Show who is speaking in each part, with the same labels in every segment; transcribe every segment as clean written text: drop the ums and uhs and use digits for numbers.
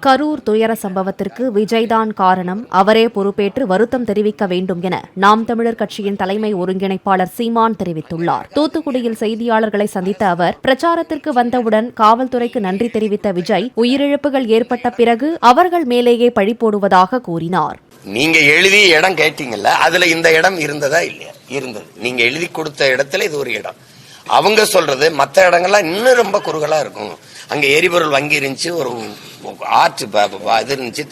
Speaker 1: கரூர் துயர சம்பவத்திற்கு விஜய்தான் காரணம், அவரே பொறுப்பேற்று வருத்தம் தெரிவிக்க வேண்டும் என நாம் தமிழர் கட்சியின் தலைமை ஒருங்கிணைப்பாளர் சீமான் தெரிவித்துள்ளார். தூத்துக்குடியில் செய்தியாளர்களை சந்தித்த அவர், பிரச்சாரத்திற்கு வந்தவுடன் காவல்துறைக்கு நன்றி தெரிவித்த விஜய், உயிரிழப்புகள் ஏற்பட்ட பிறகு அவர்கள் மேலேயே பழி போடுவதாக கூறினார்.
Speaker 2: நீங்க எழுதி இடம் கேட்டீங்கல்ல, அதுல இந்த இடம் இருந்ததா இல்லையா? இருந்தது. நீங்க எழுதி கொடுத்த இடத்துல இது ஒரு இடம். அவங்க சொல்றது மற்ற இடங்கள்லாம் இன்னும் ரொம்ப குறுகலா இருக்கும். அங்க எரிபொருள் வங்கி இருந்துச்சு, ஒரு ஆற்று இது இருந்துச்சு,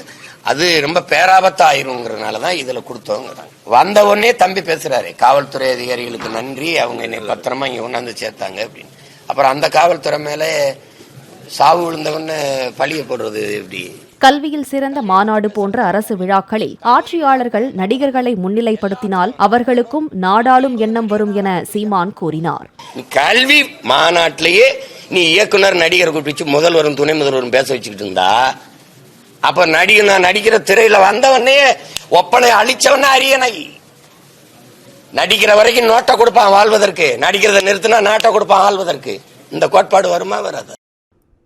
Speaker 2: அது ரொம்ப பேராபத்தா ஆயிருங்கிறதுனாலதான் இதுல கொடுத்தவங்க. வந்த உடனே தம்பி பேசுறாரு, காவல்துறை அதிகாரிகளுக்கு நன்றி, அவங்க என்னை பத்திரமா இங்க கொண்டாந்து சேர்த்தாங்க அப்படின்னு. அப்புறம் அந்த காவல்துறை மேல சாவு விழுந்தவன்னு பழிய போடுறது எப்படி?
Speaker 1: கல்வியில் சிறந்த மாநாடு போன்ற அரசு விழாக்களில் ஆட்சியாளர்கள் நடிகர்களை முன்னிலைப்படுத்தினால் அவர்களுக்கும் நாடாளும் எண்ணம் வரும் என சீமான் கூறினார்.
Speaker 2: கல்வி மாநாட்டிலேயே நீ இயக்குனர் நடிகர் கூப்பிட்டு முதல்வரும் துணை முதல்வரும் பேச வச்சுக்கிட்டு இருந்தா, அப்ப நடிகர் நான் நடிக்கிற திரையில வந்தவனே ஒப்பனை அழிச்சவன அரியணை. நடிக்கிற வரைக்கும் நோட்டை கொடுப்பான் வாழ்வதற்கு, நடிக்கிறத நிறுத்தினா நாட்டை கொடுப்பான் ஆள்வதற்கு. இந்த கோட்பாடு வருமா வராது?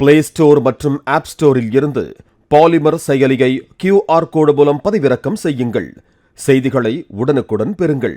Speaker 3: பிளே ஸ்டோர் மற்றும் ஆப் ஸ்டோரில் இருந்து பாலிமர் செயலியை QR கோடு மூலம் பதிவிறக்கம் செய்யுங்கள். செய்திகளை உடனுக்குடன் பெறுங்கள்.